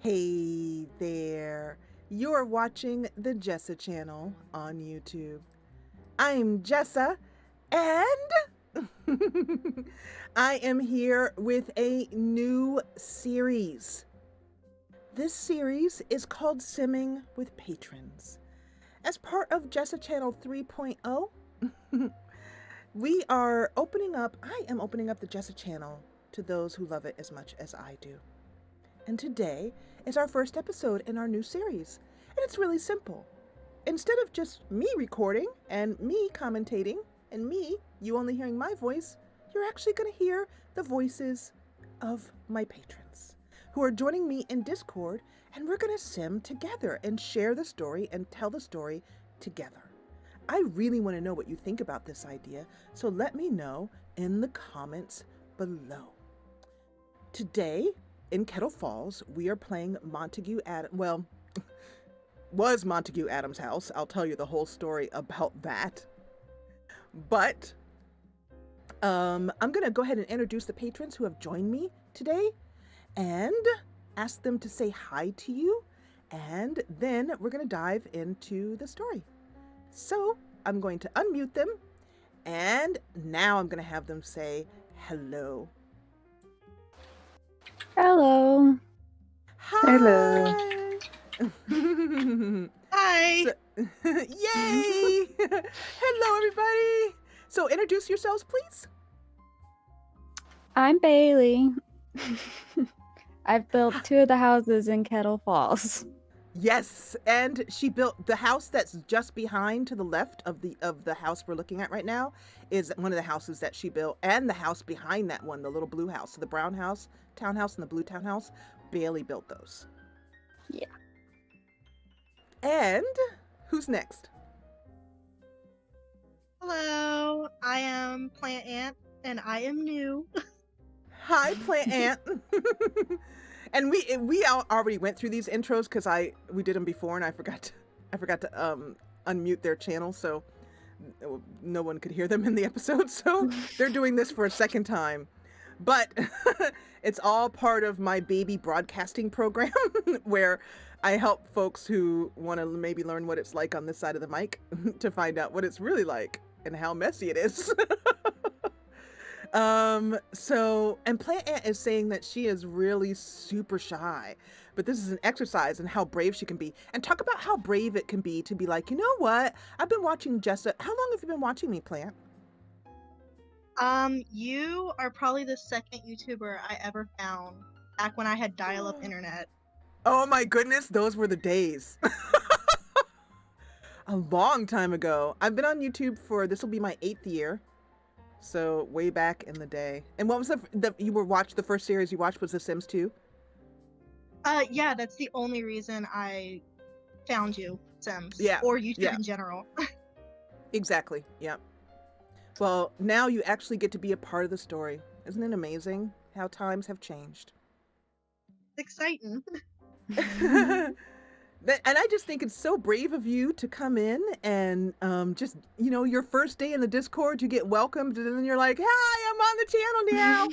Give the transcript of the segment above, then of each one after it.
Hey there. You're watching the Jessa channel on YouTube. I'm Jessa and I am here with a new series. This series is called Simming with Patrons. As part of Jessa Channel 3.0, I am opening up the Jessa channel to those who love it as much as I do. And today is our first episode in our new series. And it's really simple. Instead of just me recording and me commentating and you only hearing my voice, you're actually going to hear the voices of my patrons who are joining me in Discord, and we're going to sim together and share the story and tell the story together. I really want to know what you think about this idea, so let me know in the comments below. Today, in Kettle Falls, we are playing Montague was Montague Adams' house. I'll tell you the whole story about that. But I'm going to go ahead and introduce the patrons who have joined me today and ask them to say hi to you. And then we're going to dive into the story. So I'm going to unmute them. And now I'm going to have them say hello. Hello. Hi. Hello. Hi. Yay! Hello, everybody. So introduce yourselves, please. I'm Bailey. I've built 2 of the houses in Kettle Falls. Yes, and she built the house that's just behind to the left of the house we're looking at right now is one of the houses that she built, and the house behind that one, the little blue house, so the brown house, townhouse, and the blue townhouse. Bailey built those. Yeah. And who's next? Hello. I am Plant Ant, and I am new. Hi, Plant Ant. And we already went through these intros because we did them before, and I forgot to unmute their channel, so no one could hear them in the episode. So they're doing this for a second time, but it's all part of my baby broadcasting program where I help folks who want to maybe learn what it's like on this side of the mic to find out what it's really like and how messy it is. And Plant Ant is saying that she is really super shy, but this is an exercise in how brave she can be, and talk about how brave it can be to be like, you know what? I've been watching Jessa. How long have you been watching me, Plant? You are probably the second YouTuber I ever found back when I had dial-up internet. Oh my goodness, those were the days. A long time ago. I've been on YouTube this will be my 8th year. So way back in the day. And what was the first series you watched was The Sims 2? Yeah, that's the only reason I found you, Sims. Yeah. Or YouTube in general. Exactly. Yeah. Well, now you actually get to be a part of the story. Isn't it amazing how times have changed? It's exciting. And I just think it's so brave of you to come in and just, your first day in the Discord, you get welcomed, and then you're like, hi, I'm on the channel now.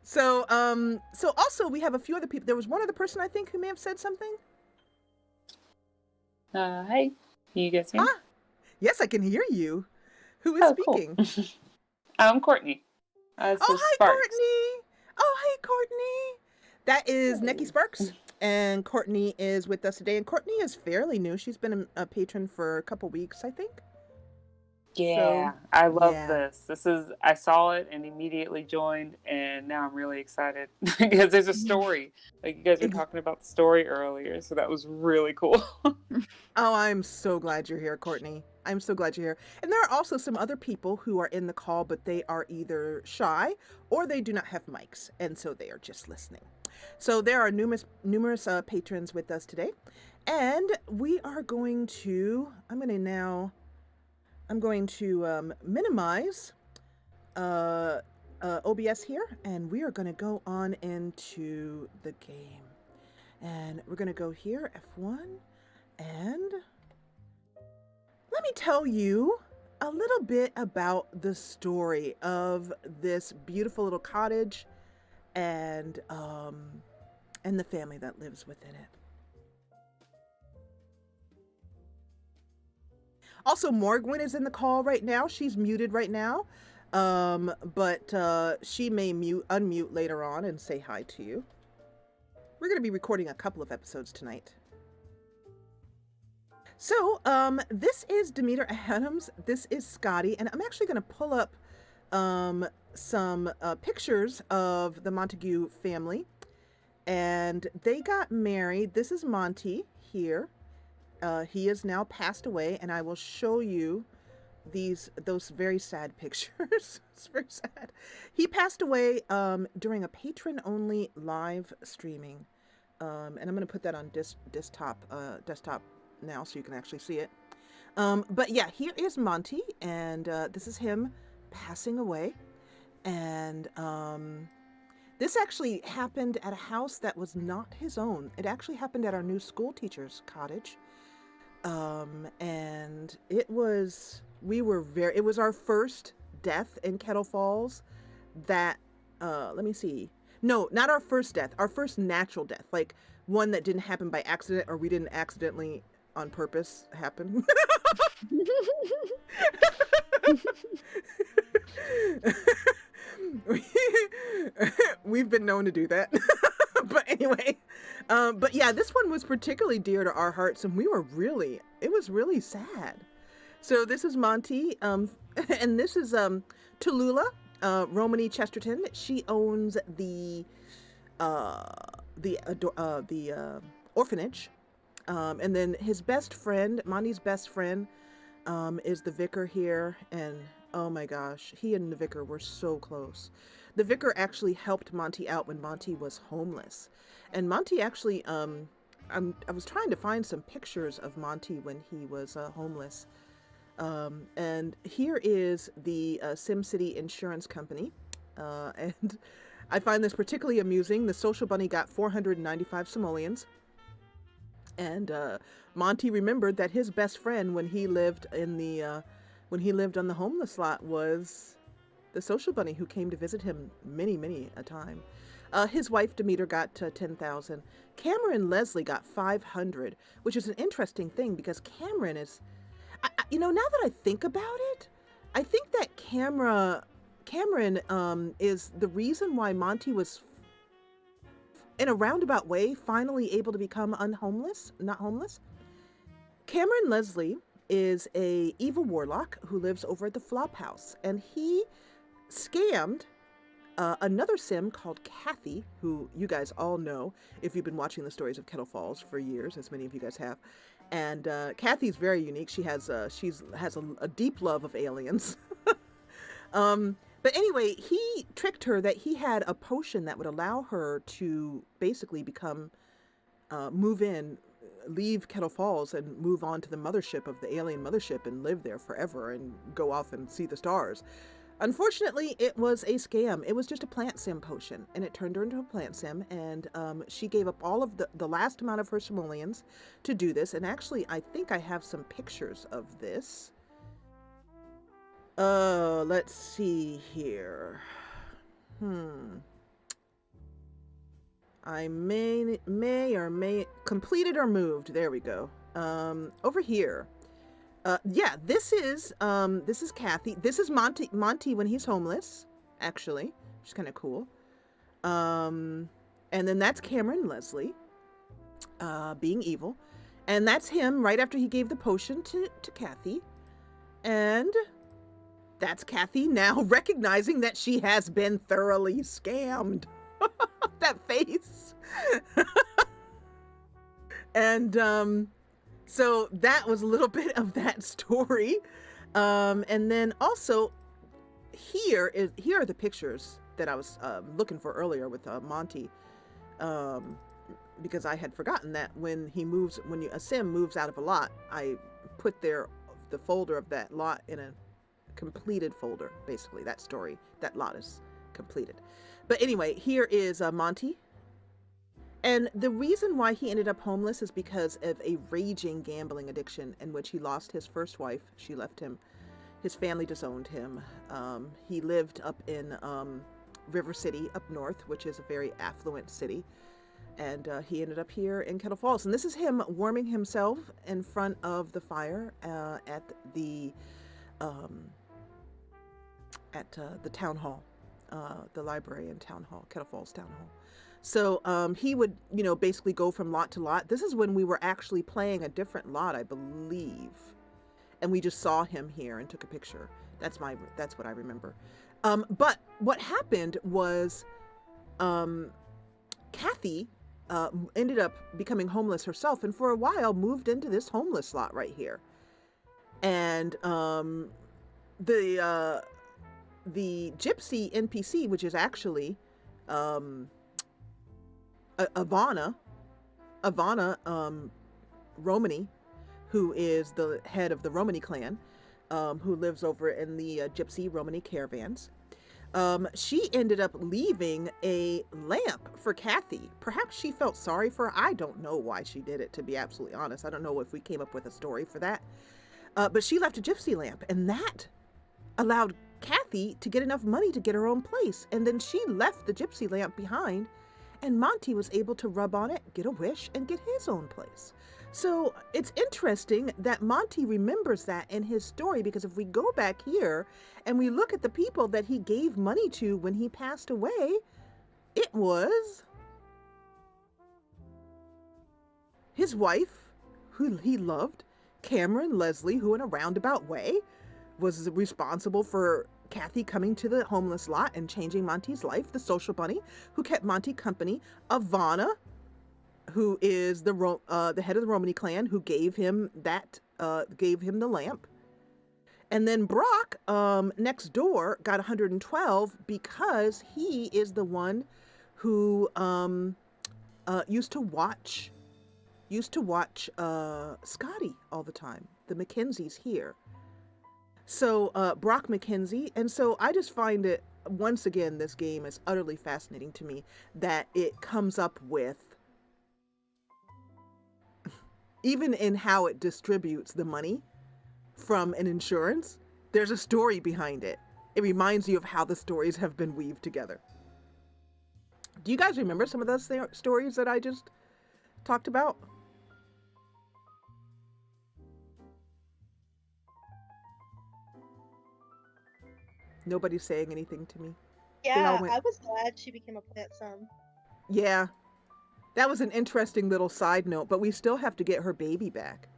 So also we have a few other people. There was one other person I think who may have said something. Hi. Can you guys hear me? Yes, I can hear you. Who is speaking? Cool. I'm Courtney. Hi, Sparks. Courtney. Oh, hey, Courtney. That is Necky Sparks, and Courtney is with us today. And Courtney is fairly new. She's been a patron for a couple weeks, I think. Yeah, so, I love this. I saw it and immediately joined, and now I'm really excited because there's a story. Like you guys were talking about the story earlier, so that was really cool. Oh, I'm so glad you're here, Courtney. I'm so glad you're here. And there are also some other people who are in the call, but they are either shy or they do not have mics, and so they are just listening. So there are numerous patrons with us today, and we are going to, I'm going to minimize OBS here, and we are going to go on into the game. And we're going to go here, F1, and let me tell you a little bit about the story of this beautiful little cottage and the family that lives within it. Also, Morgwin is in the call right now. She's muted right now, but she may unmute later on and say hi to you. We're going to be recording a couple of episodes tonight. So, this is Demeter Adams. This is Scotty, and I'm actually going to pull up some pictures of the Montague family. And they got married. This is Monty here. He is now passed away, and I will show you those very sad pictures. It's very sad. He passed away during a patron-only live streaming, and I'm going to put that on desktop now so you can actually see it. But yeah, here is Monty, and this is him passing away, and this actually happened at a house that was not his own. It actually happened at our new school teacher's cottage. And it was our first death in Kettle Falls that, let me see. No, not our first death, our first natural death, like one that didn't happen by accident or we didn't accidentally on purpose happen. We've been known to do that. But anyway, but yeah, this one was particularly dear to our hearts, and it was really sad. So this is Monty, and this is Tallulah, Romany Chesterton. She owns the orphanage, and then his best friend, Monty's best friend, is the vicar here, and oh my gosh, he and the vicar were so close. The vicar actually helped Monty out when Monty was homeless. And Monty actually, I was trying to find some pictures of Monty when he was homeless. And here is the SimCity Insurance Company. And I find this particularly amusing. The social bunny got 495 simoleons. And Monty remembered that his best friend when he lived on the homeless lot was the social bunny who came to visit him many a time. His wife Demeter got 10,000. Cameron Leslie got 500, which is an interesting thing because Cameron is, now that I think about it, I think that Cameron is the reason why Monty was, in a roundabout way, finally able to become not homeless. Cameron Leslie is a evil warlock who lives over at the Flop House, and he scammed another sim called Kathy, who you guys all know if you've been watching the stories of Kettle Falls for years, as many of you guys have. And Kathy's very unique. She has a deep love of aliens. But anyway, he tricked her that he had a potion that would allow her to basically leave Kettle Falls and move on to the mothership of the alien mothership and live there forever and go off and see the stars. Unfortunately, it was a scam. It was just a plant sim potion, and it turned her into a plant sim, and she gave up all of the last amount of her simoleons to do this. And actually, I think I have some pictures of this. Let's see here. I may completed or moved. There we go. Over here. Yeah, this is Kathy. This is Monty when he's homeless, actually, which is kind of cool. And then that's Cameron Leslie, being evil. And that's him right after he gave the potion to Kathy. And that's Kathy now recognizing that she has been thoroughly scammed. That face. And so that was a little bit of that story. And then also here are the pictures that I was looking for earlier with Monty, because I had forgotten that when a sim moves out of a lot, I put the folder of that lot in a completed folder. Basically, that lot is completed. But anyway, here is Monty. And the reason why he ended up homeless is because of a raging gambling addiction in which he lost his first wife. She left him. His family disowned him. He lived up in River City up north, which is a very affluent city. And he ended up here in Kettle Falls. And this is him warming himself in front of the fire at the town hall, the library and town hall, Kettle Falls Town Hall. So he would, basically go from lot to lot. This is when we were actually playing a different lot, I believe. And we just saw him here and took a picture. That's what I remember. But what happened was Kathy ended up becoming homeless herself, and for a while moved into this homeless lot right here. And the gypsy NPC, which is actually Ivana Romany, who is the head of the Romany clan, who lives over in the gypsy Romany caravans. She ended up leaving a lamp for Kathy. Perhaps she felt sorry for her. I don't know why she did it, to be absolutely honest. I don't know if we came up with a story for that. But she left a gypsy lamp, and that allowed Kathy to get enough money to get her own place. And then she left the gypsy lamp behind, and Monty was able to rub on it, get a wish, and get his own place. So it's interesting that Monty remembers that in his story, because if we go back here and we look at the people that he gave money to when he passed away, it was his wife, who he loved, Cameron Leslie, who in a roundabout way was responsible for Kathy coming to the homeless lot and changing Monty's life, the social bunny, who kept Monty company, Ivana, who is the head of the Romany clan, who gave him the lamp. And then Brock, next door, got 112 because he is the one who used to watch Scotty all the time. The Mackenzies here. So Brock Mackenzie. And so I just find it, once again, this game is utterly fascinating to me, that it comes up with, even in how it distributes the money from an insurance, there's a story behind it. It reminds you of how the stories have been weaved together. Do you guys remember some of those stories that I just talked about? Nobody's saying anything to me. Yeah, I was glad she became a plant son. Yeah. That was an interesting little side note, but we still have to get her baby back.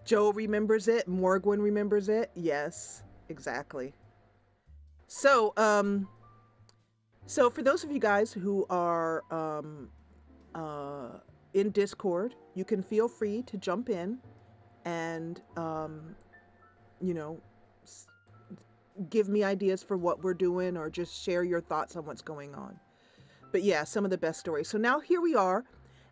Joe remembers it. Morgwin remembers it. Yes, exactly. So, so for those of you guys who are in Discord, you can feel free to jump in and, give me ideas for what we're doing, or just share your thoughts on what's going on. But yeah, some of the best stories. So now here we are.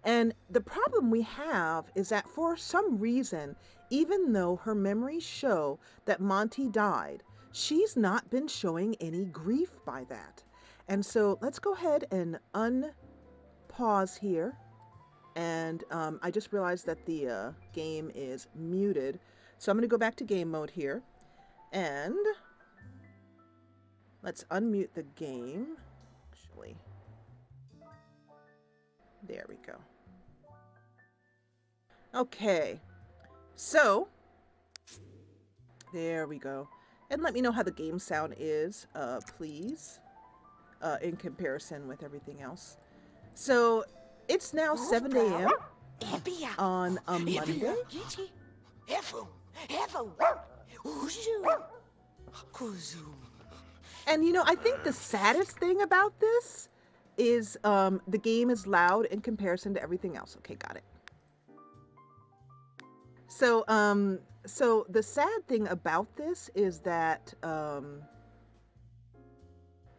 And the problem we have is that for some reason, even though her memories show that Monty died, she's not been showing any grief by that. And so let's go ahead and unpause here. And I just realized that the game is muted. So I'm going to go back to game mode here. And let's unmute the game. Actually, there we go. Okay, so there we go. And let me know how the game sound is, please, in comparison with everything else. So it's now 7 a.m. on a Monday. And I think the saddest thing about this is the game is loud in comparison to everything else. Okay, got it. So, so the sad thing about this is that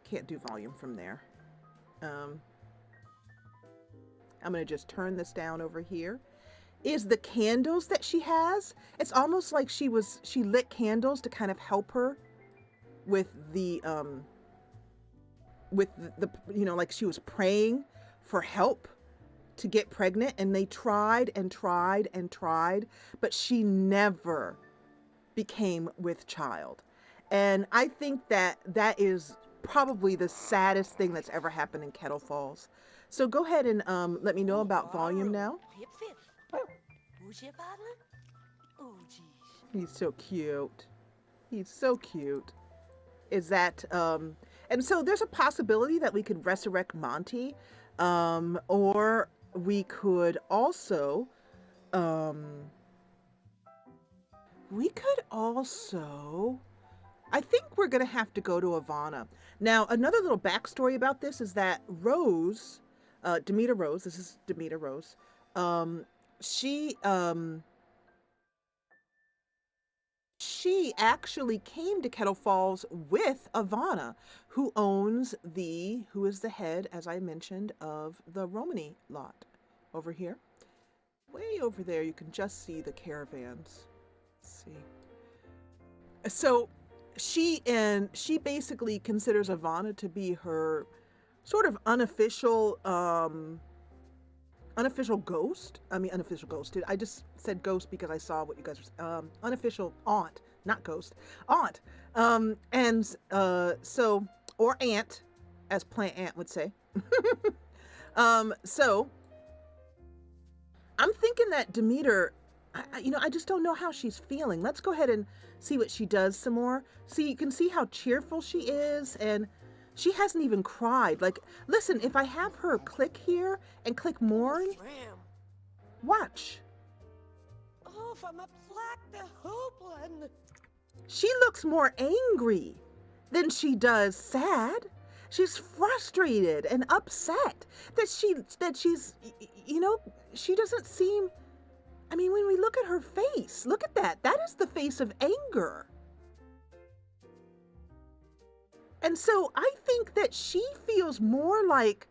can't do volume from there. I'm gonna just turn this down over here. Is the candles that she has? It's almost like she lit candles to kind of help her with the like she was praying for help to get pregnant, and they tried and tried and tried, but she never became with child. And I think that is probably the saddest thing that's ever happened in Kettle Falls. So go ahead and let me know about volume now. He's so cute. He's so cute. Is that and so there's a possibility that we could resurrect Monty, or we could also I think we're gonna have to go to Ivana. Now, another little backstory about this is that Rose, Demeter Rose, this is Demeter Rose, she actually came to Kettle Falls with Ivana, who is the head, as I mentioned, of the Romany lot over here. Way over there, you can just see the caravans. Let's see. So she basically considers Ivana to be her sort of unofficial ghost. I mean, unofficial ghost. I just said ghost because I saw what you guys were, unofficial aunt, not ghost, aunt. Or aunt, as Plant Aunt would say. So I'm thinking that Demeter, I just don't know how she's feeling. Let's go ahead and see what she does some more. See, you can see how cheerful she is, and she hasn't even cried. Like, listen, if I have her click here and click mourn, watch. She looks more angry than she does sad. She's frustrated and upset that she's, she doesn't seem, I mean, when we look at her face, look at that. That is the face of anger. And so I think that she feels more like,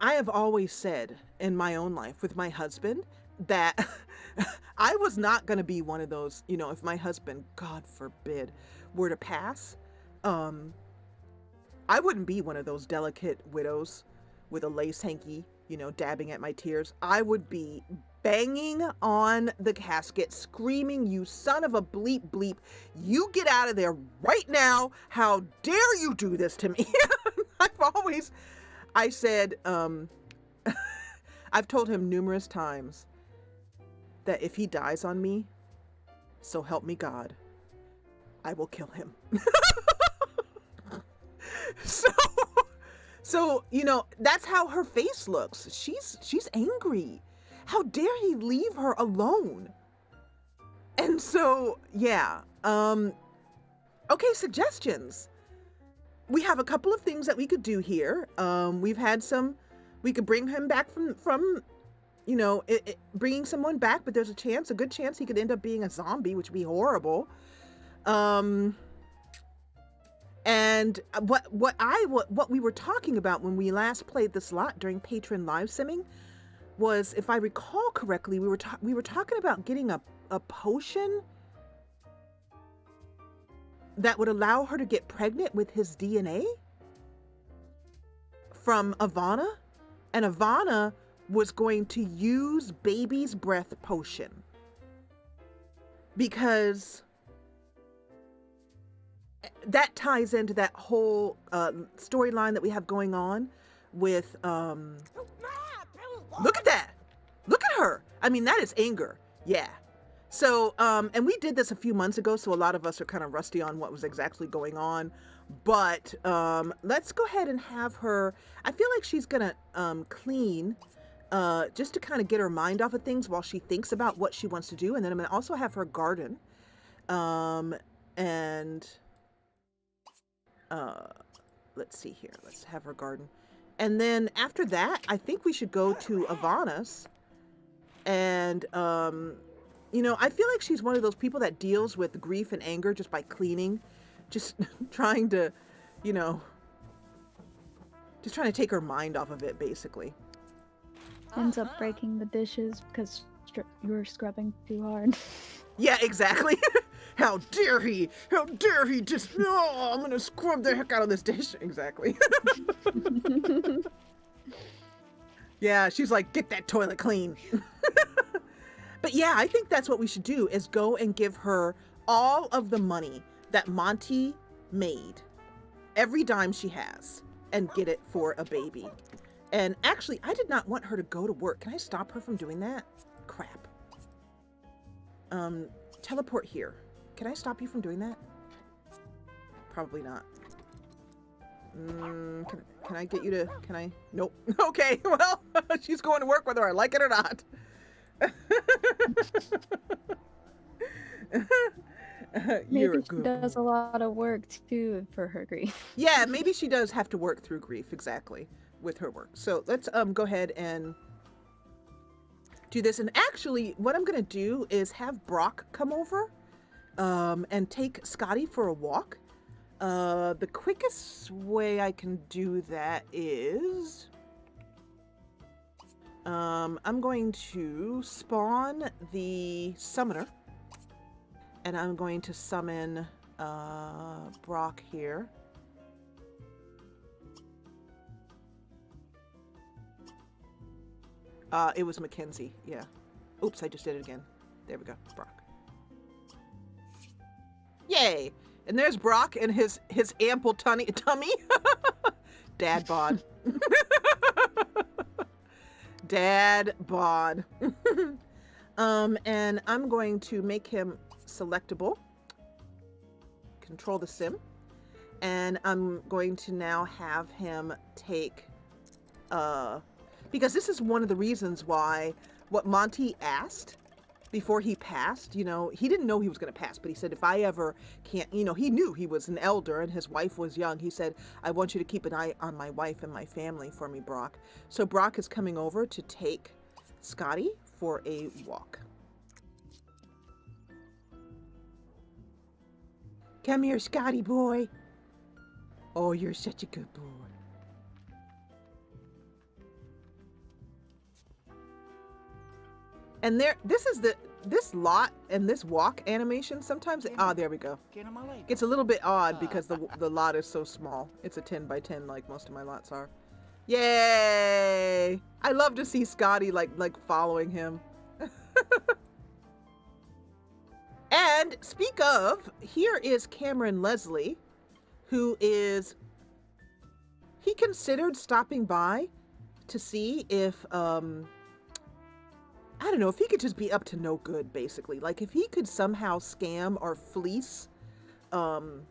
I have always said in my own life with my husband that I was not going to be one of those, if my husband, God forbid, were to pass, I wouldn't be one of those delicate widows with a lace hanky, dabbing at my tears. I would be banging on the casket, screaming, "You son of a bleep bleep, you get out of there right now. How dare you do this to me?" I said, I've told him numerous times that if he dies on me, so help me God, I will kill him. So, that's how her face looks. She's angry. How dare he leave her alone? And so, yeah. Okay, suggestions. We have a couple of things that we could do here. We could bring him back from bringing someone back, but there's a good chance he could end up being a zombie, which would be horrible. And what we were talking about when we last played this lot during patron live simming was, if I recall correctly, we were talking about getting a potion that would allow her to get pregnant with his DNA from Ivana, and Ivana was going to use baby's breath potion because that ties into that whole storyline that we have going on with look at that, look at her. I mean, that is anger. Yeah. So and we did this a few months ago, so a lot of us are kind of rusty on what was exactly going on, but let's go ahead and have her. I feel like she's gonna clean just to kind of get her mind off of things while she thinks about what she wants to do. And then I'm gonna also have her garden, and let's see here. Let's have her garden. And then after that, I think we should go to Ivana's. And, I feel like she's one of those people that deals with grief and anger just by cleaning, just trying to, just trying to take her mind off of it, basically. Ends up breaking the dishes because you were scrubbing too hard. Yeah, exactly. How dare he? How dare he just, no, I'm going to scrub the heck out of this dish. Exactly. Yeah, she's like, get that toilet clean. But yeah, I think that's what we should do, is go and give her all of the money that Monty made every dime she has and get it for a baby. And actually, I did not want her to go to work. Can I stop her from doing that? Crap. Teleport here. Can I stop you from doing that? Probably not. Can I get you to, can I? Nope. Okay, well, she's going to work whether I like it or not. You're Maybe she does a lot of work too for her grief. Yeah, maybe she does have to work through grief, exactly, with her work. So let's go ahead and do this. And actually, what I'm going to do is have Brock come over and take Scotty for a walk. The quickest way I can do that is I'm going to spawn the summoner, and I'm going to summon Brock here. It was Mackenzie, yeah. Oops, I just did it again. There we go, Brock. Yay! And there's Brock and his ample tummy. Dad bod. Dad bod. And I'm going to make him selectable. Control the sim. And I'm going to now have him take, because this is one of the reasons why what Monty asked before he passed, you know, he didn't know he was going to pass, but he said, if I ever can't, you know, he knew he was an elder and his wife was young. He said, I want you to keep an eye on my wife and my family for me, Brock. So Brock is coming over to take Scotty for a walk. Come here, Scotty boy. Oh, you're such a good boy. And this lot and this walk animation sometimes, there we go. It's a little bit odd because the lot is so small. It's a 10 by 10 like most of my lots are. Yay! I love to see Scotty like following him. And speak of, here is Cameron Leslie, who is, he considered stopping by to see if I don't know, if he could just be up to no good, basically. Like, if he could somehow scam or fleece Rose,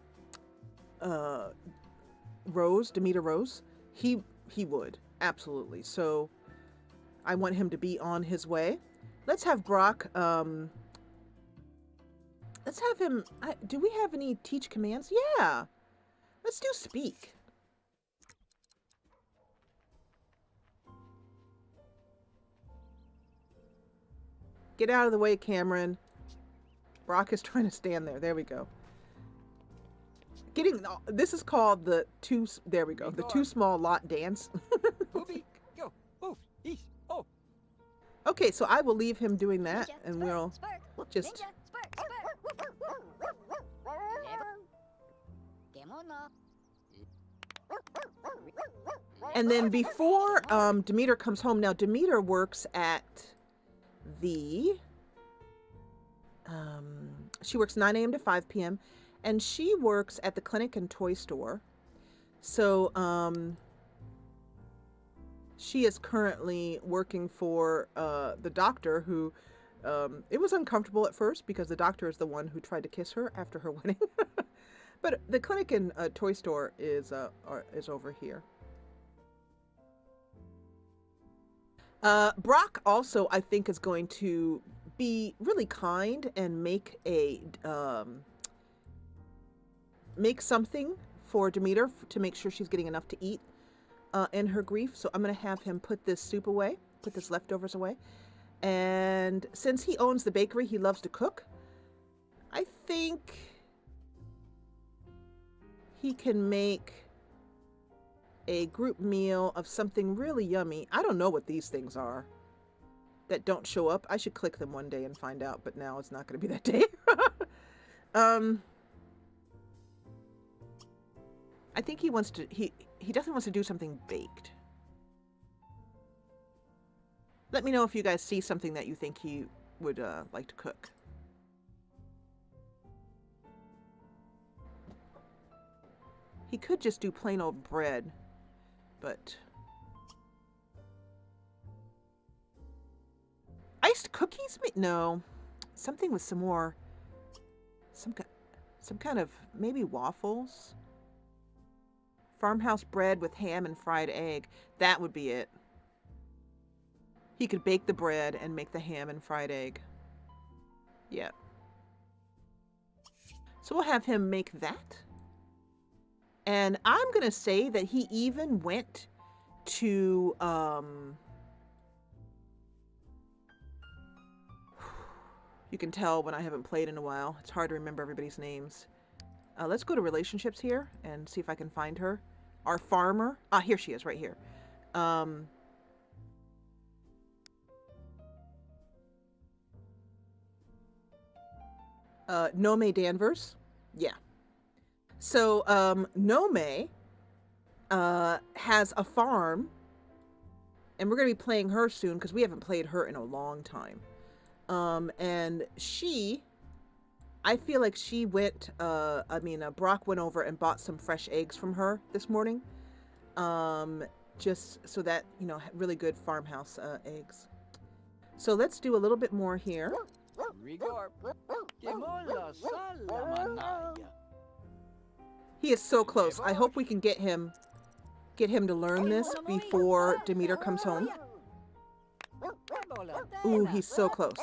Demeter Rose, he would. Absolutely. So, I want him to be on his way. Let's have Brock, let's have him, do we have any teach commands? Yeah. Let's do speak. Get out of the way, Cameron. Brock is trying to stand there. There we go. This is called the there we go. The too small lot dance. Okay, so I will leave him doing that, and we'll just... And then before Demeter comes home, now Demeter works at the she works 9 a.m. to 5 p.m. and she works at the clinic and toy store. So she is currently working for the doctor who it was uncomfortable at first because the doctor is the one who tried to kiss her after her wedding. But the clinic and toy store is over here. Brock also, I think, is going to be really kind and make something for Demeter to make sure she's getting enough to eat in her grief. So I'm going to have him put this soup away, put this leftovers away. And since he owns the bakery, he loves to cook. I think he can make a group meal of something really yummy. I don't know what these things are that don't show up. I should click them one day and find out, but now it's not going to be that day. I think he wants to, he definitely wants to do something baked. Let me know if you guys see something that you think he would like to cook. He could just do plain old bread, but... Iced cookies? No. Something with some more... Some kind of... Maybe waffles? Farmhouse bread with ham and fried egg. That would be it. He could bake the bread and make the ham and fried egg. Yeah. So we'll have him make that. And I'm going to say that he even went to... You can tell when I haven't played in a while. It's hard to remember everybody's names. Let's go to relationships here and see if I can find her. Our farmer. Ah, here she is, right here. Nome Danvers. Yeah. So, Nome has a farm, and we're going to be playing her soon because we haven't played her in a long time. And she, I feel like she went, Brock went over and bought some fresh eggs from her this morning. Just so that, you know, really good farmhouse eggs. So let's do a little bit more here. He is so close. I hope we can get him to learn this before Demeter comes home. Ooh, he's so close.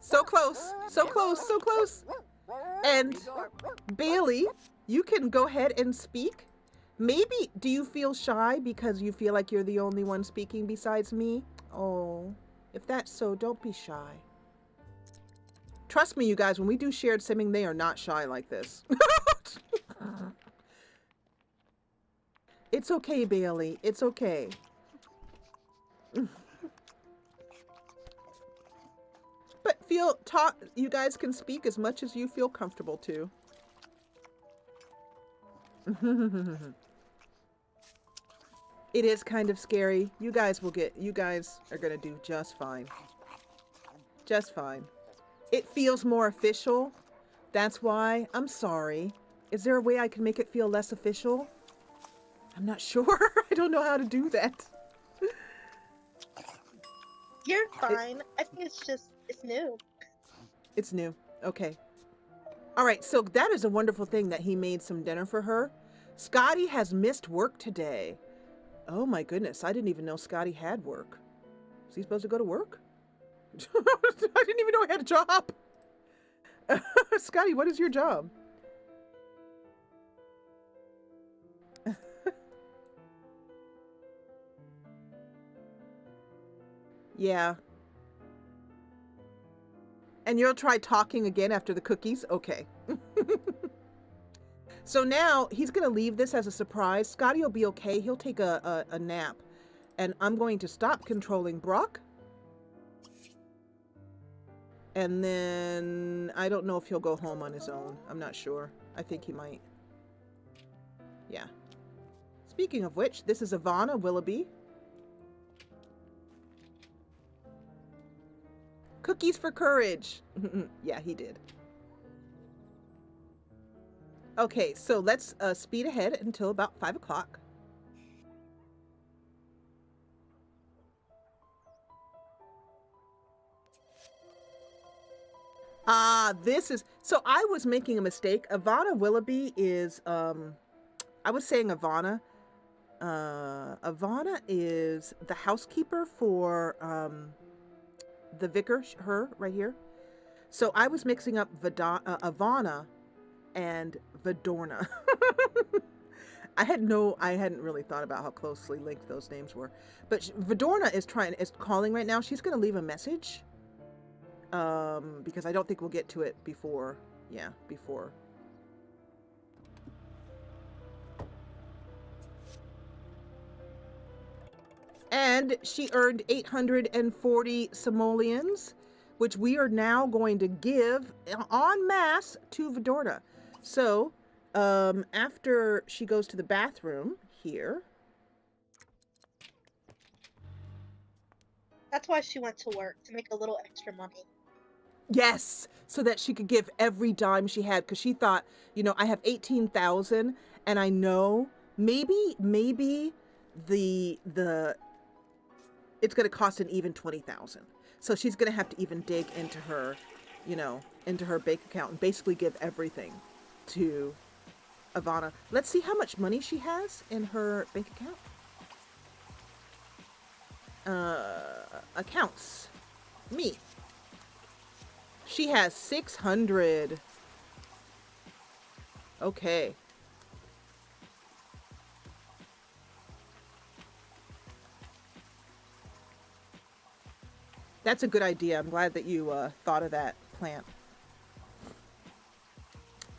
So close, so close, so close. And Bailey, you can go ahead and speak. Maybe, do you feel shy because you feel like you're the only one speaking besides me? Oh, if that's so, don't be shy. Trust me, you guys, when we do shared simming, they are not shy like this. It's okay, Bailey. It's okay. But you guys can speak as much as you feel comfortable to. It is kind of scary. You guys are gonna do just fine. Just fine. It feels more official. That's why. I'm sorry. Is there a way I can make it feel less official? I'm not sure. I don't know how to do that. You're fine. I think it's new. It's new. Okay. All right. So that is a wonderful thing that he made some dinner for her. Scotty has missed work today. Oh my goodness. I didn't even know Scotty had work. Is he supposed to go to work? I didn't even know he had a job. Scotty, what is your job? Yeah. And you'll try talking again after the cookies? Okay. So now he's going to leave this as a surprise. Scotty will be okay. He'll take a nap. And I'm going to stop controlling Brock. And then I don't know if he'll go home on his own. I'm not sure. I think he might. Yeah. Speaking of which, this is Ivana Willoughby. Cookies for courage. Yeah, he did. Okay, so let's speed ahead until about 5 o'clock. This is, so I was making a mistake. Ivana Willoughby is, I was saying Ivana. Ivana is the housekeeper for, the vicar, her right here. So I was mixing up Ivana and Vidorna. I hadn't really thought about how closely linked those names were. But Vidorna is calling right now. She's going to leave a message. Because I don't think we'll get to it before. And she earned 840 simoleons, which we are now going to give en masse to Vidorna. So, after she goes to the bathroom here, That's why she went to work, to make a little extra money. Yes, so that she could give every dime she had, because she thought, you know, I have 18,000, and I know maybe the it's going to cost an even 20,000. So she's going to have to even dig into her, you know, into her bank account and basically give everything to Ivana. Let's see how much money she has in her bank account. Accounts. Me. She has 600. Okay. That's a good idea. I'm glad that you thought of that, Plant.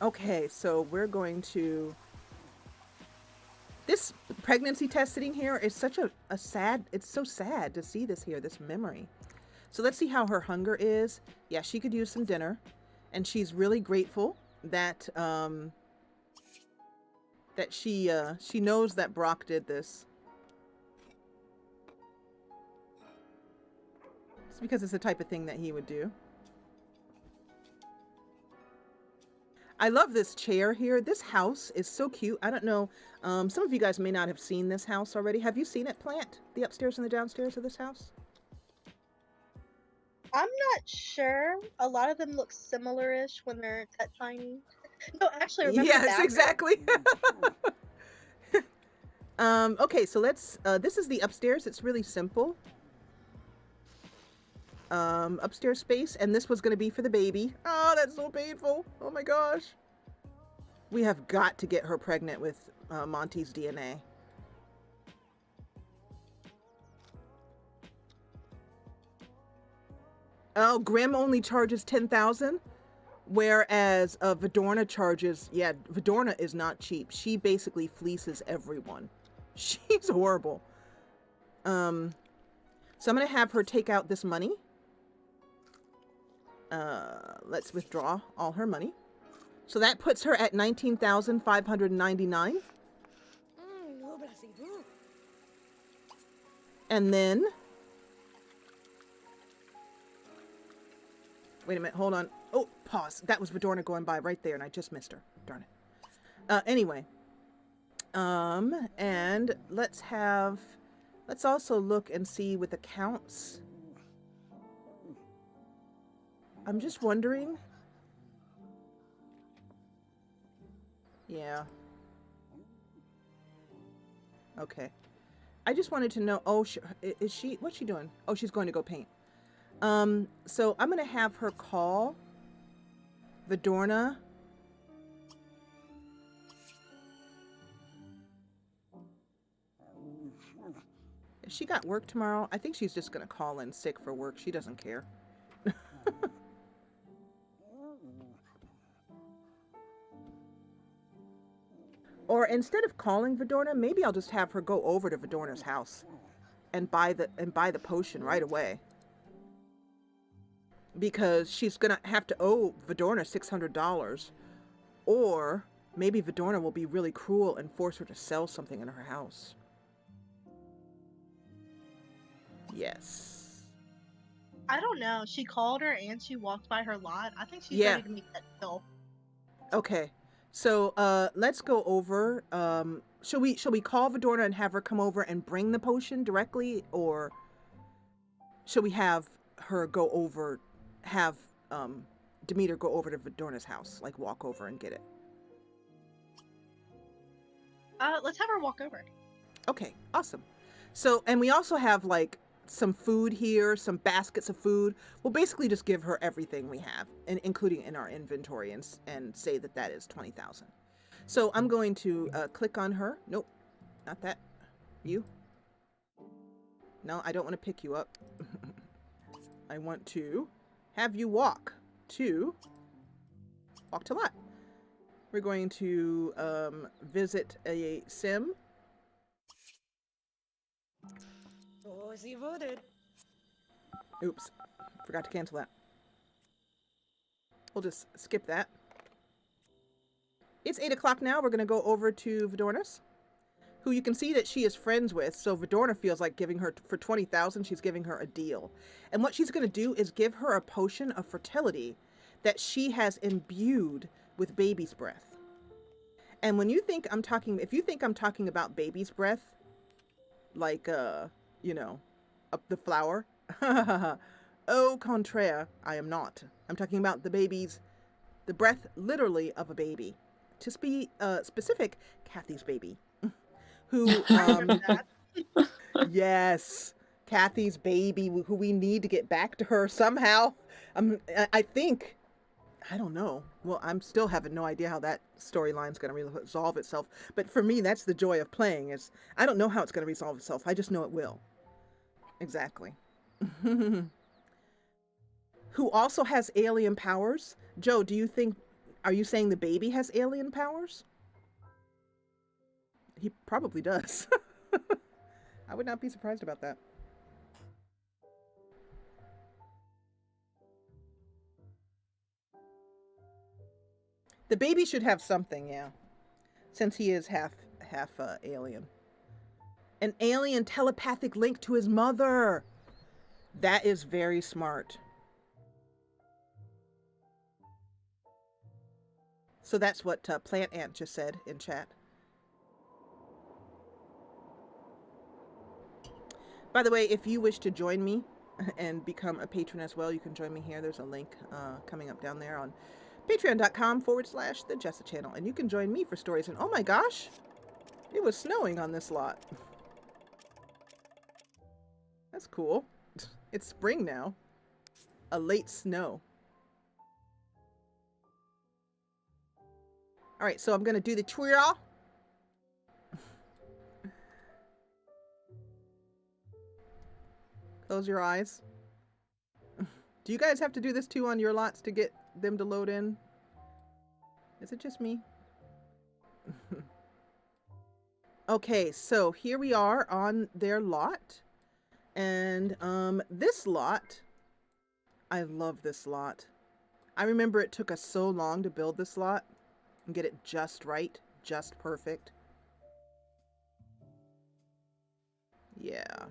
Okay, so we're going to... This pregnancy test sitting here is such a sad... It's so sad to see this here, this memory. So let's see how her hunger is. Yeah, she could use some dinner. And she's really grateful that that she knows that Brock did this. It's because it's the type of thing that he would do. I love this chair here. This house is so cute. I don't know. Some of you guys may not have seen this house already. Have you seen it, Plant? The upstairs and the downstairs of this house? I'm not sure. A lot of them look similar-ish when they're that tiny. No, actually, remember the Yes, bathroom? exactly. Okay, so let's, this is the upstairs. It's really simple. Upstairs space, and this was going to be for the baby. Oh, that's so painful. Oh my gosh. We have got to get her pregnant with Monty's DNA. Oh, Grim only charges 10,000, whereas Vidorna charges, yeah, Vidorna is not cheap. She basically fleeces everyone. She's horrible. So I'm going to have her take out this money. Let's withdraw all her money. So that puts her at 19,599. And then, wait a minute, hold on. Oh, pause. That was Vidorna going by right there, and I just missed her. Darn it. Anyway. And let's also look and see with accounts. I'm just wondering. Yeah. Okay. I just wanted to know, oh, is she, what's she doing? Oh, she's going to go paint. So I'm going to have her call Vidorna. If she got work tomorrow, I think she's just going to call in sick for work. She doesn't care. Or instead of calling Vidorna, maybe I'll just have her go over to Vidorna's house and buy the potion right away. Because she's gonna have to owe Vidorna $600. Or maybe Vidorna will be really cruel and force her to sell something in her house. Yes. I don't know. She called her and she walked by her lot. I think she's ready to make that deal. Okay. So let's go over. Shall we call Vidorna and have her come over and bring the potion directly, or shall we have her go over, have Demeter go over to Vidorna's house, like walk over and get it? Let's have her walk over. Okay, awesome. So, and we also have like some food here, some baskets of food. We'll basically just give her everything we have, and including in our inventory, and say that that is 20,000. So I'm going to click on her. Nope, not that. You? No, I don't want to pick you up. I want to have you walk to lot. We're going to visit a sim. Oops, forgot to cancel that. We'll just skip that. It's 8 o'clock now. We're going to go over to Vidorna's. who you can see that she is friends with. So Vidorna feels like giving her, for 20,000, she's giving her a deal. And what she's going to do is give her a potion of fertility that she has imbued with baby's breath. And when you think I'm talking, if you think I'm talking about baby's breath, like, you know, up the flower, au contraire, I am not. I'm talking about the breath literally of a baby. To be specific, Kathy's baby. Who, yes, Kathy's baby, who we need to get back to her somehow. I think, I don't know. Well, I'm still having no idea how that storyline's going to resolve itself. But for me, that's the joy of playing, is I don't know how it's going to resolve itself. I just know it will. Exactly. Who also has alien powers. Joe, are you saying the baby has alien powers? He probably does. I would not be surprised about that. The baby should have something, yeah. Since he is half alien. An alien telepathic link to his mother. That is very smart. So that's what Plant Ant just said in chat. By the way, if you wish to join me and become a patron as well, you can join me here. There's a link coming up down there on patreon.com/the Jessa channel. And you can join me for stories. And oh my gosh, it was snowing on this lot. That's cool. It's spring now. A late snow. All right, so I'm going to do the twirl. Close your eyes. Do you guys have to do this too on your lots to get them to load in? Is it just me? Okay, so here we are on their lot. And this lot, I love this lot. I remember it took us so long to build this lot and get it just right, just perfect. Yeah.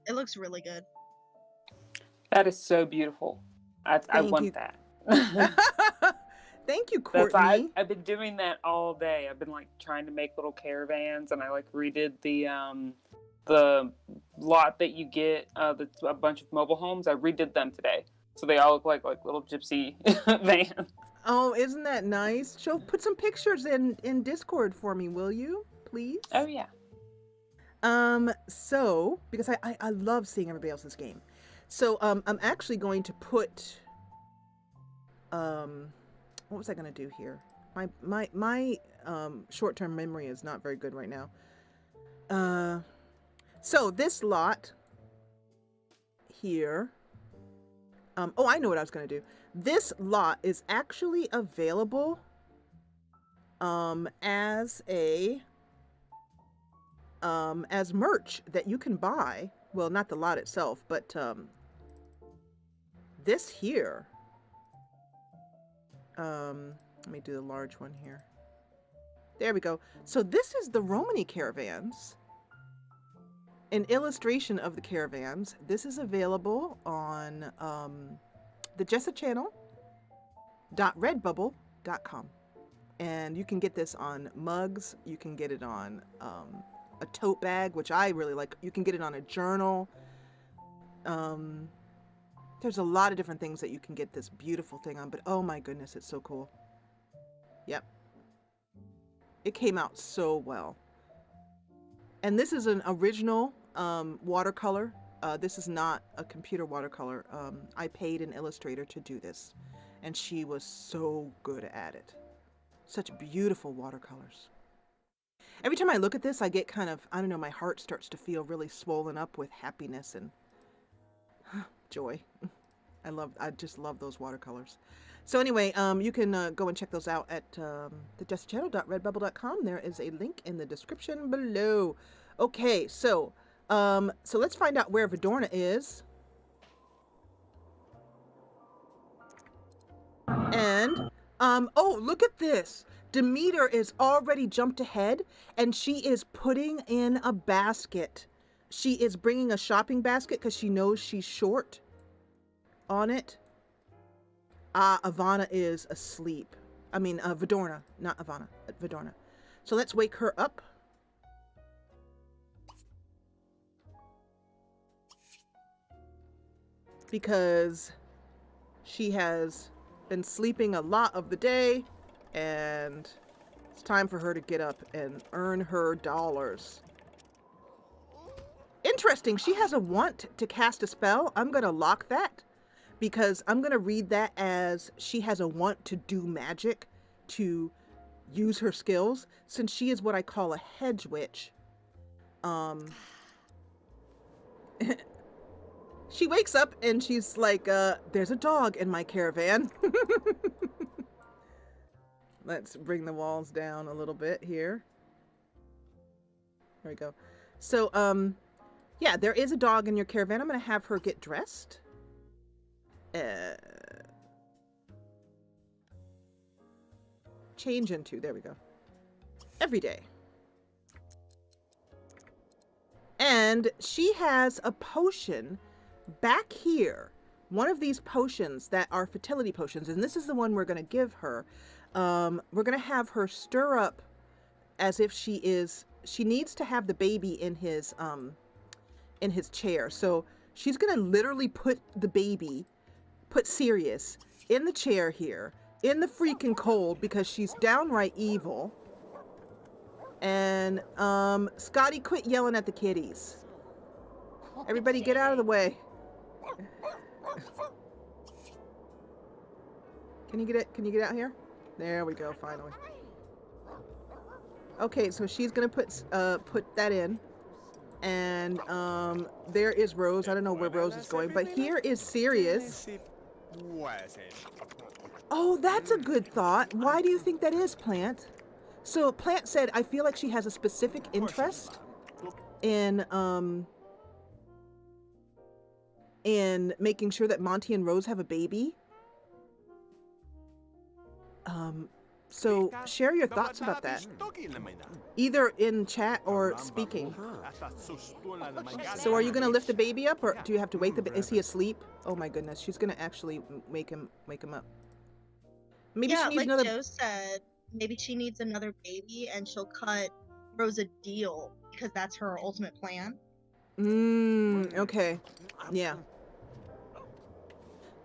It looks really good. That is so beautiful. I want that. Thank you, Courtney. I've been doing that all day. I've been like trying to make little caravans, and I like redid the lot that you get, that's a bunch of mobile homes. I redid them today, so they all look like little gypsy vans. Oh, isn't that nice? Put some pictures in Discord for me, will you, please? Oh yeah. So because I love seeing everybody else's game. So I'm actually going to put what was I gonna do here? My short-term memory is not very good right now. So this lot here, oh, I know what I was gonna do. This lot is actually available as merch that you can buy. Well, not the lot itself, but this here. Let me do the large one here. There we go. So this is the Romany caravans. An illustration of the caravans. This is available on the Jessa channel .redbubble.com. And you can get this on mugs. You can get it on a tote bag, which I really like. You can get it on a journal. There's a lot of different things that you can get this beautiful thing on, but oh my goodness, it's so cool. Yep. It came out so well. And this is an original watercolor. This is not a computer watercolor. I paid an illustrator to do this, and she was so good at it. Such beautiful watercolors. Every time I look at this, I get kind of, I don't know, my heart starts to feel really swollen up with happiness and joy. I just love those watercolors. So anyway, you can go and check those out at thejessachannel.redbubble.com. There is a link in the description below. Okay, so let's find out where Vidorna is. And oh, look at this. Demeter is already jumped ahead, and she is putting in a basket. She is bringing a shopping basket because she knows she's short on it. Ivana is asleep. I mean, Vidorna, not Ivana, Vidorna. So let's wake her up. Because she has been sleeping a lot of the day, and it's time for her to get up and earn her dollars. Interesting, she has a want to cast a spell. I'm going to lock that because I'm going to read that as she has a want to do magic, to use her skills, since she is what I call a hedge witch. She wakes up and she's like, there's a dog in my caravan. Let's bring the walls down a little bit here. There we go. So, yeah, there is a dog in your caravan. I'm going to have her get dressed. Change into, there we go. Every day. And she has a potion back here. One of these potions that are fertility potions, and this is the one we're going to give her. We're going to have her stir up as if she needs to have the baby in his chair. So she's going to literally put Sirius in the chair here, in the freaking cold, because she's downright evil. And, Scotty, quit yelling at the kitties. Everybody get out of the way. Can you get out here? There we go, finally. Okay, so she's gonna put that in. And, there is Rose. I don't know where Rose is going, but here is Sirius. Oh, that's a good thought. Why do you think that is, Plant? So Plant said, I feel like she has a specific interest in making sure that Monty and Rose have a baby. So share your thoughts about that, either in chat or speaking. So are you going to lift the baby up, or do you have to wake the baby? Is he asleep? Oh my goodness, she's going to actually wake him up. Maybe yeah, she needs like another... Joe said, maybe she needs another baby and she'll cut Rose a deal because that's her ultimate plan. Okay. Yeah.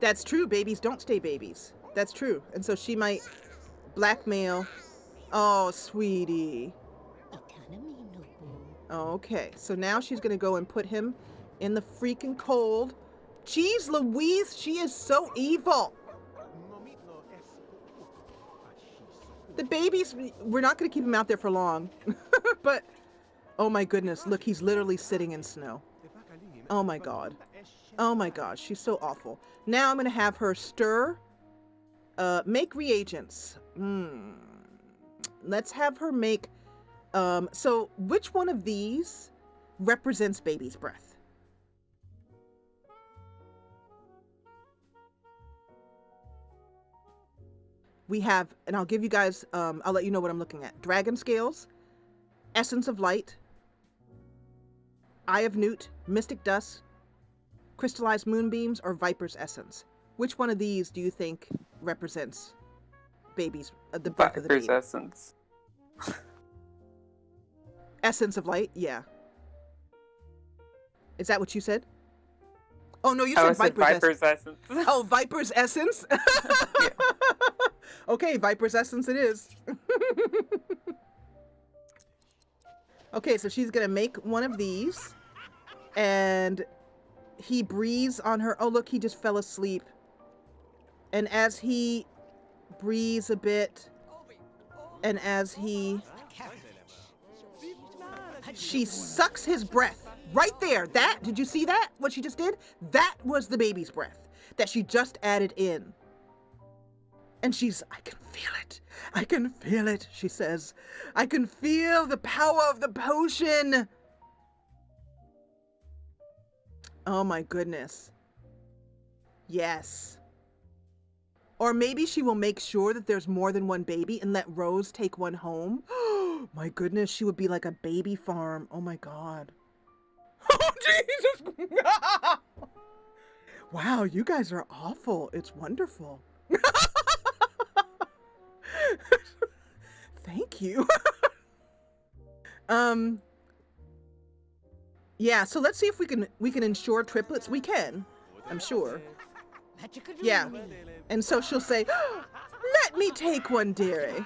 That's true. Babies don't stay babies. That's true. And so she might blackmail. Oh, sweetie. Okay. So now she's going to go and put him in the freaking cold. Jeez Louise, she is so evil. The babies, we're not going to keep him out there for long. But, oh my goodness, look, he's literally sitting in snow. Oh my God. Oh my gosh, she's so awful. Now I'm going to have her stir, make reagents. Let's have her make, so which one of these represents baby's breath? We have, and I'll give you guys, I'll let you know what I'm looking at. Dragon Scales, Essence of Light, Eye of Newt, Mystic Dust, Crystallized Moonbeams, or Viper's Essence. Which one of these do you think represents baby's, the breath of the baby? Viper's Essence. Essence of Light, yeah. Is that what you said? Oh no, you said Viper's Essence. Oh, Viper's Essence? Yeah. Okay, Viper's Essence it is. Okay, so she's gonna make one of these, and he breathes on her. Oh look, he just fell asleep. And as he breathes a bit, and as she sucks his breath right there. Did you see that? What she just did? That was the baby's breath that she just added in. And I can feel it. I can feel it, she says. I can feel the power of the potion. Oh my goodness. Yes. Or maybe she will make sure that there's more than one baby and let Rose take one home. My goodness, she would be like a baby farm. Oh my God. Oh, Jesus. Wow, you guys are awful. It's wonderful. Thank you. Yeah, so let's see if we can ensure triplets. We can, I'm sure. Yeah. And so she'll say, let me take one, dearie.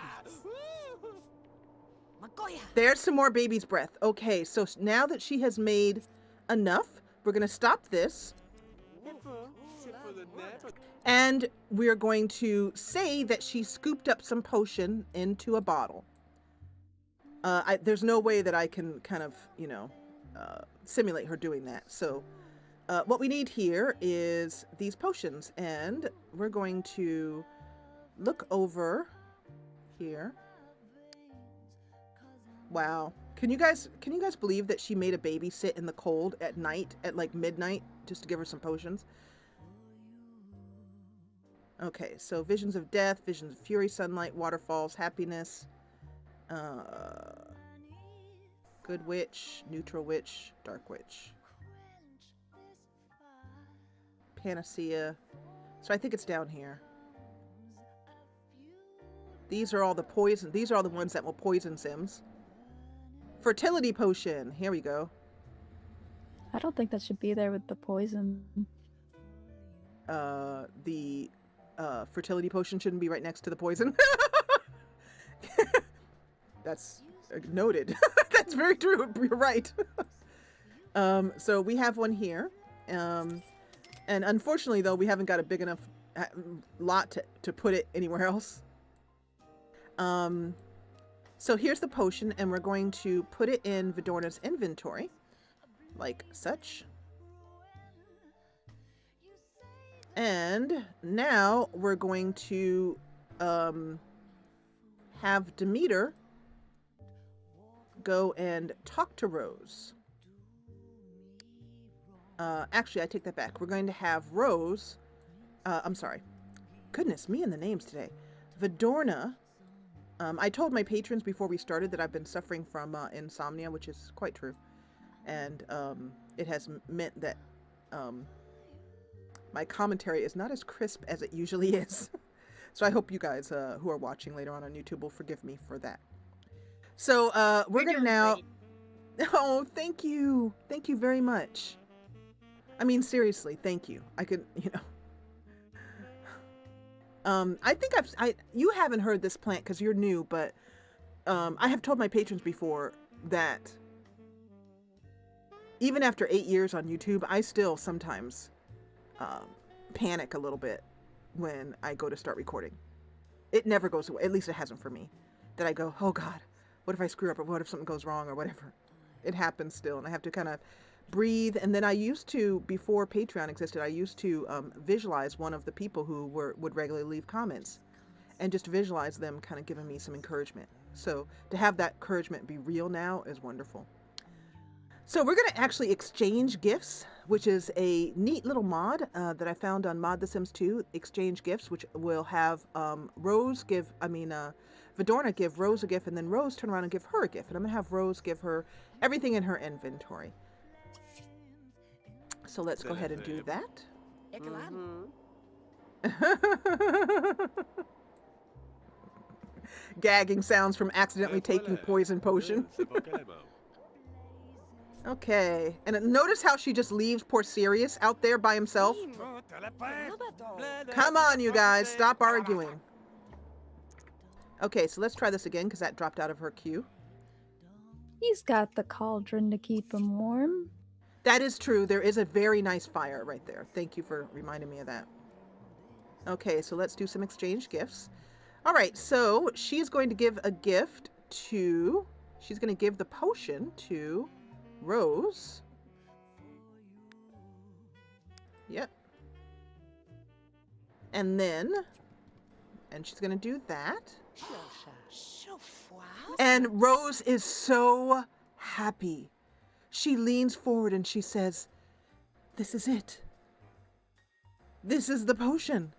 There's some more baby's breath. Okay, so now that she has made enough, we're going to stop this. And we're going to say that she scooped up some potion into a bottle. There's no way that I can kind of, simulate her doing that. So what we need here is these potions, and we're going to look over here. Wow. Can you guys believe that she made a baby sit in the cold at night at like midnight just to give her some potions? Okay, so visions of death, visions of fury, sunlight, waterfalls, happiness, good witch, neutral witch, dark witch, panacea. So I think it's down here. These are all the poison. These are all the ones that will poison Sims. Fertility potion. Here we go. I don't think that should be there with the poison. The fertility potion shouldn't be right next to the poison. That's noted. That's very true. You're right. So we have one here. And unfortunately, though, we haven't got a big enough lot to put it anywhere else. So here's the potion, and we're going to put it in Vidorna's inventory, like such. And now we're going to have Demeter go and talk to Rose. Actually, I take that back. We're going to have Rose, I'm sorry. Goodness me and the names today. Vidorna. I told my patrons before we started that I've been suffering from insomnia, which is quite true. And it has meant that my commentary is not as crisp as it usually is. So I hope you guys who are watching later on YouTube will forgive me for that. So we're going to now... Great. Oh, thank you. Thank you very much. I mean, seriously, thank you. I could, I think you haven't heard this plant because you're new, but I have told my patrons before that even after 8 years on YouTube, I still sometimes panic a little bit when I go to start recording. It never goes away. At least it hasn't for me. That I go, oh God, what if I screw up, or what if something goes wrong, or whatever. It happens still, and I have to kind of breathe. And then I used to, before Patreon existed, I used to visualize one of the people who would regularly leave comments, and just visualize them kind of giving me some encouragement. So to have that encouragement be real now is wonderful. So we're going to actually exchange gifts, which is a neat little mod that I found on Mod The Sims 2, exchange gifts, which will have Vidorna give Rose a gift, and then Rose turn around and give her a gift. And I'm going to have Rose give her everything in her inventory. So let's go ahead and do that. Gagging sounds from accidentally taking poison potion. Okay, and notice how she just leaves poor Sirius out there by himself. Come on, you guys, stop arguing. Okay, so let's try this again because that dropped out of her queue. He's got the cauldron to keep him warm. That is true. There is a very nice fire right there. Thank you for reminding me of that. Okay, so let's do some exchange gifts. All right, so she's going to give a gift to... She's going to give the potion to Rose. Yep. And then... And she's going to do that. And Rose is so happy. She leans forward and she says, "This is it. This is the potion.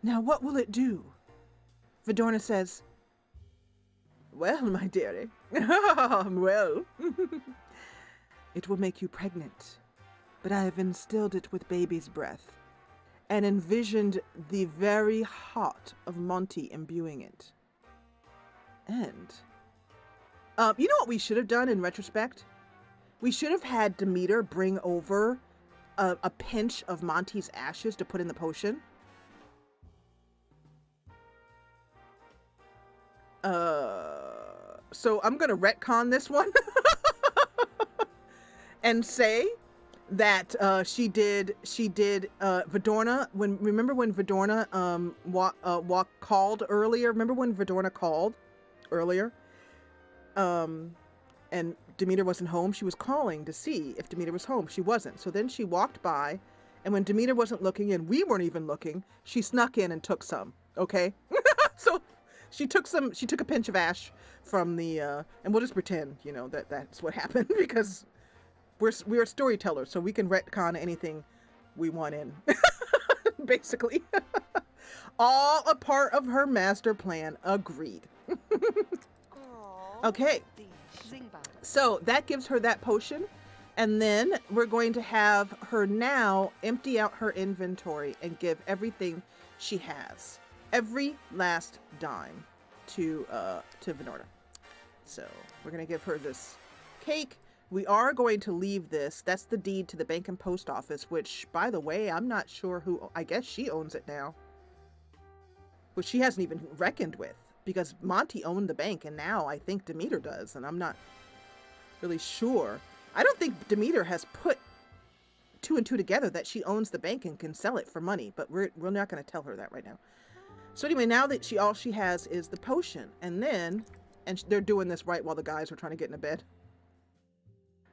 Now what will it do? Vidorna says, well, my dearie, well, it will make you pregnant, but I have instilled it with baby's breath and envisioned the very heart of Monty imbuing it. And, you know what we should have done in retrospect? We should have had Demeter bring over a pinch of Monty's ashes to put in the potion. So I'm gonna retcon this one and say that she did Vidorna, remember when Vidorna called earlier? Remember when Vidorna called earlier? And Demeter wasn't home. She was calling to see if Demeter was home. She wasn't. So then she walked by, and when Demeter wasn't looking and we weren't even looking, she snuck in and took some. Okay? So she took a pinch of ash from the and we'll just pretend, you know, that's what happened because we're storytellers, so we can retcon anything we want in. Basically. All a part of her master plan. Agreed. Okay. So that gives her that potion, and then we're going to have her now empty out her inventory and give everything she has, every last dime, to Vidorna. So we're going to give her this cake. We are going to leave this. That's the deed to the bank and post office, which, by the way, I'm not sure who. I guess she owns it now, which she hasn't even reckoned with, because Monty owned the bank, and now I think Demeter does, and I'm not really sure. I don't think Demeter has put 2 and 2 together that she owns the bank and can sell it for money, but we're not going to tell her that right now. So anyway, now that all she has is the potion, and they're doing this right while the guys are trying to get into bed.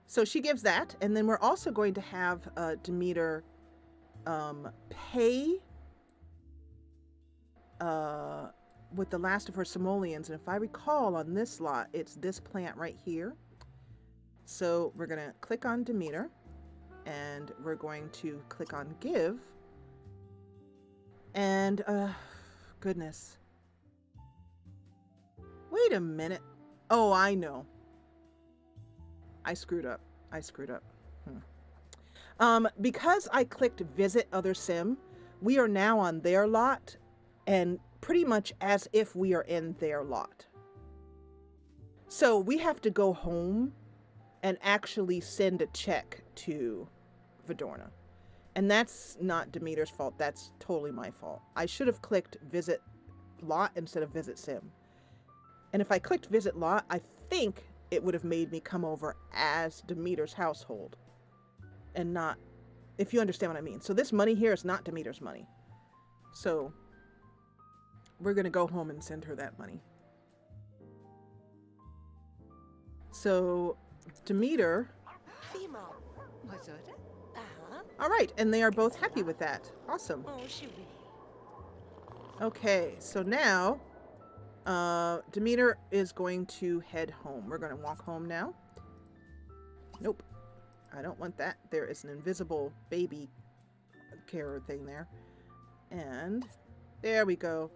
So she gives that, and then we're also going to have Demeter pay with the last of her simoleons, and if I recall on this lot, it's this plant right here. So we're going to click on Demeter, and we're going to click on give, and goodness, wait a minute. Oh, I know, I screwed up. Because I clicked visit other sim, we are now on their lot, and pretty much as if we are in their lot. So we have to go home and actually send a check to Vidorna. And that's not Demeter's fault. That's totally my fault. I should have clicked visit lot instead of visit sim. And if I clicked visit lot, I think it would have made me come over as Demeter's household and not, if you understand what I mean. So this money here is not Demeter's money. So we're going to go home and send her that money. So Demeter. All right, and they are both happy with that. Awesome. Okay, so now Demeter is going to head home. We're going to walk home now. Nope, I don't want that. There is an invisible baby carer thing there. And there we go.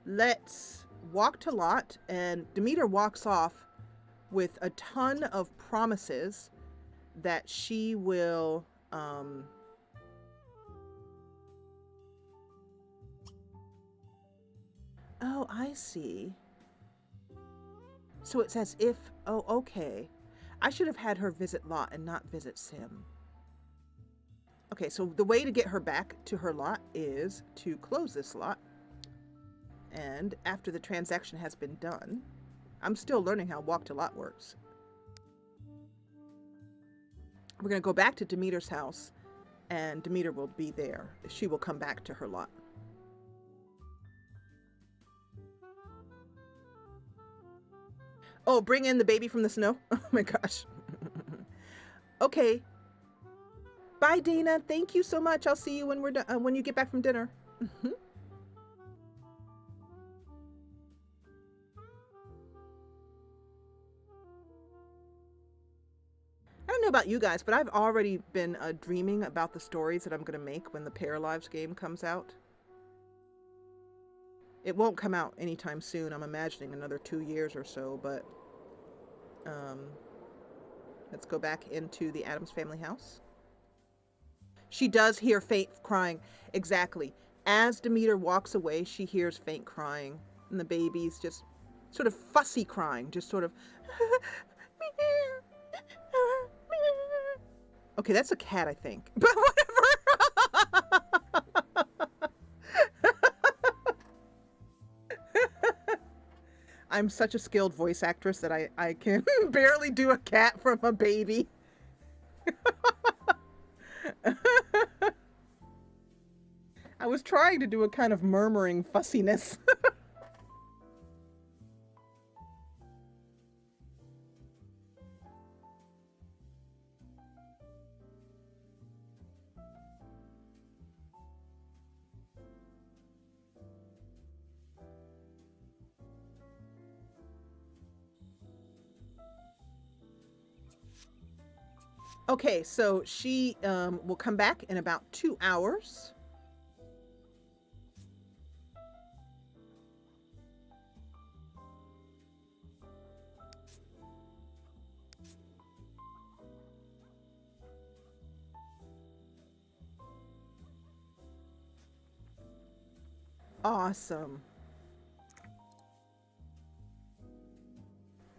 Let's walk to lot, and Demeter walks off with a ton of promises that she will oh, I see. So it says if, oh, okay. I should have had her visit lot and not visit sim. Okay, so the way to get her back to her lot is to close this lot. And after the transaction has been done, I'm still learning how walk to lot works. We're going to go back to Demeter's house, and Demeter will be there. She will come back to her lot. Oh, bring in the baby from the snow? Oh my gosh. Okay. Bye, Dana. Thank you so much. I'll see you when we're done, when you get back from dinner. I don't know about you guys, but I've already been dreaming about the stories that I'm going to make when the Pair Lives game comes out. It won't come out anytime soon. I'm imagining another 2 years or so, but let's go back into the Addams Family house. She does hear faint crying. Exactly. As Demeter walks away, she hears faint crying, and the baby's just sort of fussy crying, just sort of. Okay, that's a cat, I think. But whatever. I'm such a skilled voice actress that I can barely do a cat from a baby. I was trying to do a kind of murmuring fussiness. Okay, so she will come back in about 2 hours. Awesome.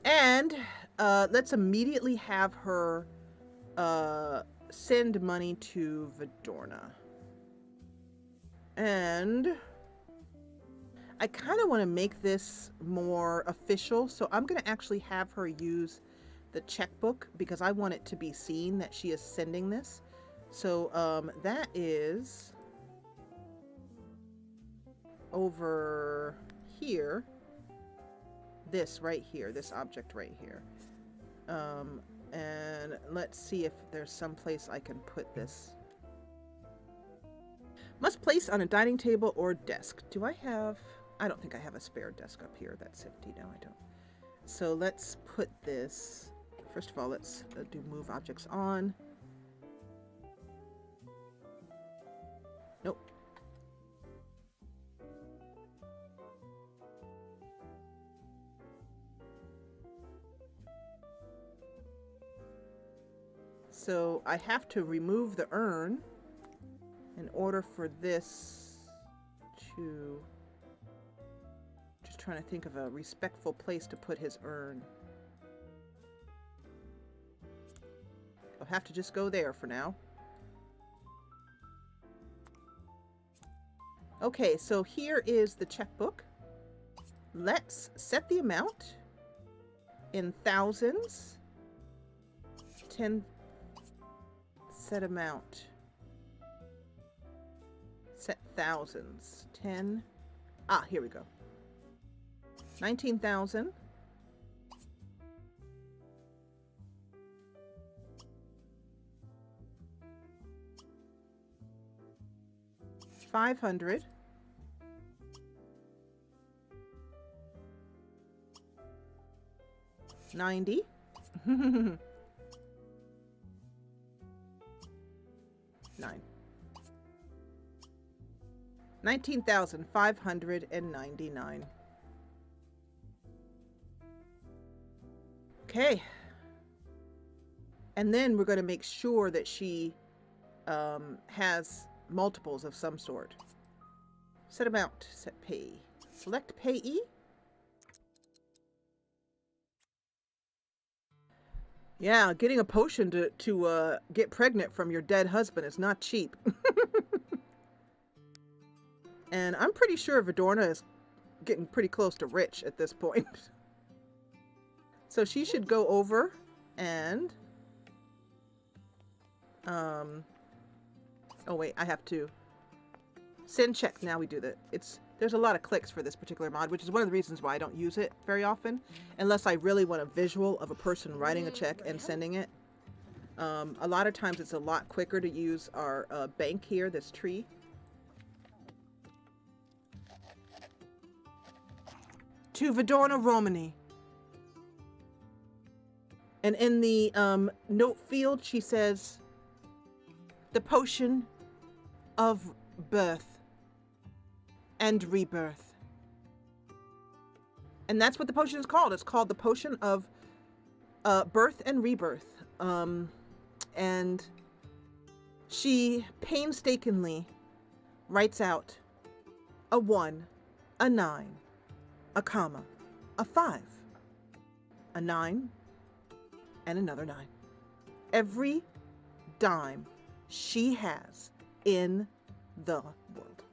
And let's immediately have her send money to Vidorna. And I kind of want to make this more official, so I'm going to actually have her use the checkbook because I want it to be seen that she is sending this. So that is over here. This right here, this object right here. And let's see if there's some place I can put this. Must place on a dining table or desk. Do I have... I don't think I have a spare desk up here. That's empty. No, I don't. So let's put this... First of all, let's do move objects on. Nope. So I have to remove the urn in order for this to... Just trying to think of a respectful place to put his urn. I'll have to just go there for now. Okay, so here is the checkbook. Let's set the amount in thousands. 10 set amount. Set thousands. 10. Ah, here we go. 19,000. 500. 90. 9. 19,599. Okay. And then we're going to make sure that she has multiples of some sort. Set amount, set pay. Select payee. Yeah, getting a potion to get pregnant from your dead husband is not cheap. And I'm pretty sure Vidorna is getting pretty close to rich at this point. So she should go over and... Oh wait, I have to send check. Now we do that. There's a lot of clicks for this particular mod, which is one of the reasons why I don't use it very often, unless I really want a visual of a person writing a check and sending it. A lot of times it's a lot quicker to use our bank here, this tree. To Vidorna, Romany. And in the note field, she says, the potion of birth and rebirth And that's what the potion is called. It's called the Potion of Birth and Rebirth. And she painstakingly writes out a 1, a 9, a comma, a 5, a 9, and another 9. Every dime she has in the world.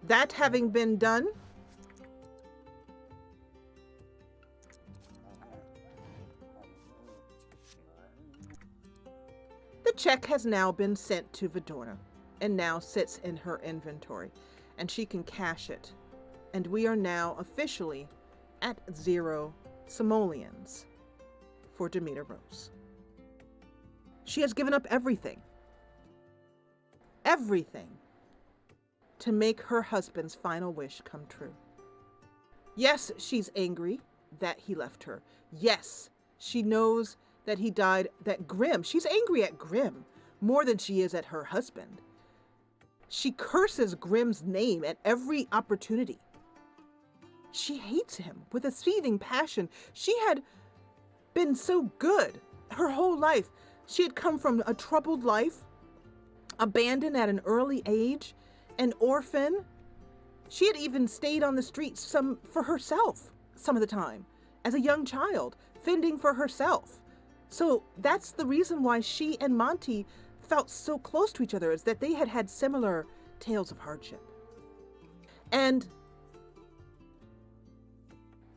That having been done, the check has now been sent to Vidorna and now sits in her inventory, and she can cash it. And we are now officially at 0 simoleons for Demeter Rose. She has given up everything, to make her husband's final wish come true. Yes, she's angry that he left her. Yes, she knows that he died, that Grimm, she's angry at Grimm more than she is at her husband. She curses Grimm's name at every opportunity. She hates him with a seething passion. She had been so good her whole life. She had come from a troubled life, abandoned at an early age, an orphan. She had even stayed on the streets for herself some of the time as a young child, fending for herself. So that's the reason why she and Monty felt so close to each other, is that they had had similar tales of hardship. And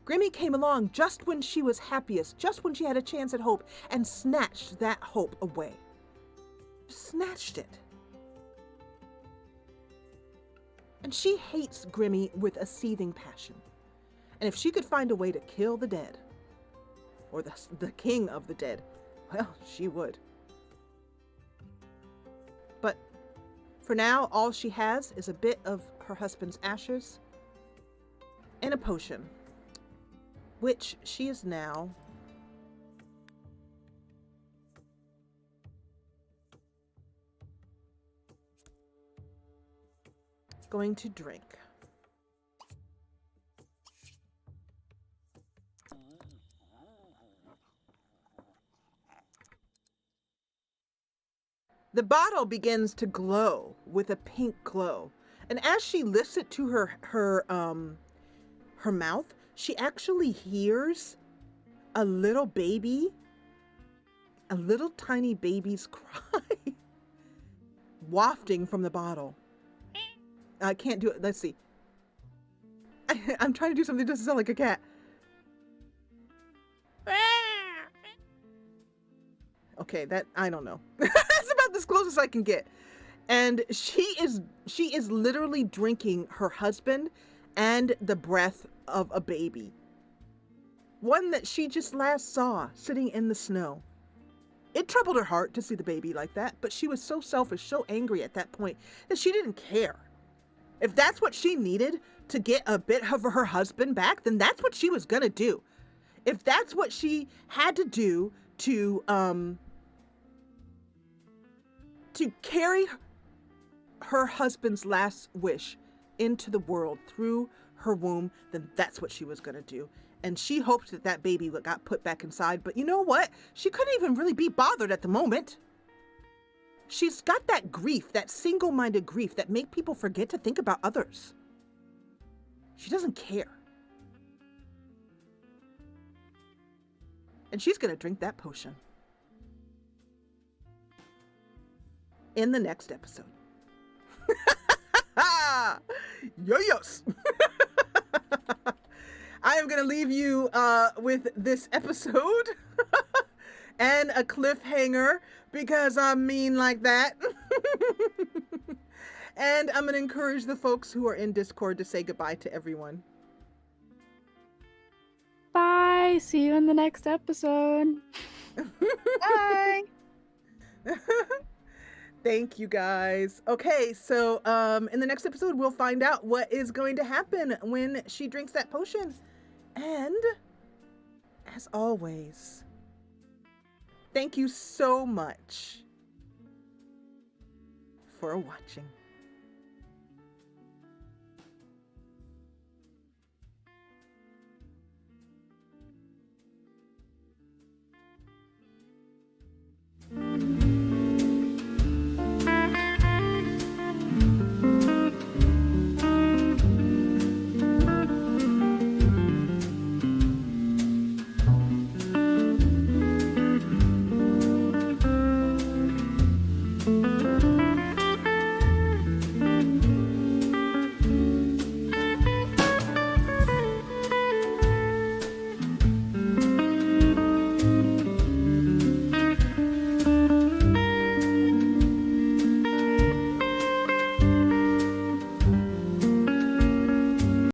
Grimmy came along just when she was happiest, just when she had a chance at hope, and snatched that hope away. Snatched it. And she hates Grimmy with a seething passion. And if she could find a way to kill the dead, or the king of the dead, well, she would. But for now, all she has is a bit of her husband's ashes and a potion, which she is now going to drink. The bottle begins to glow with a pink glow, and as she lifts it to her mouth, she actually hears a little tiny baby's cry wafting from the bottle. I can't do it. Let's see. I'm trying to do something that doesn't sound like a cat. Okay, that, I don't know. That's about as close as I can get. And she is literally drinking her husband and the breath of a baby. One that she just last saw sitting in the snow. It troubled her heart to see the baby like that, but she was so selfish, so angry at that point that she didn't care. If that's what she needed to get a bit of her husband back, then that's what she was gonna do. If that's what she had to do to carry her husband's last wish into the world through her womb, then that's what she was gonna do. And she hoped that that baby got put back inside, but you know what? She couldn't even really be bothered at the moment. She's got that grief, that single-minded grief that make people forget to think about others. She doesn't care. And she's gonna drink that potion in the next episode. Yo-yos! I am gonna leave you with this episode and a cliffhanger because I'm mean like that. And I'm gonna encourage the folks who are in Discord to say goodbye to everyone. Bye. See you in the next episode. Bye. Thank you guys. Okay, so in the next episode, we'll find out what is going to happen when she drinks that potion. And as always, thank you so much for watching.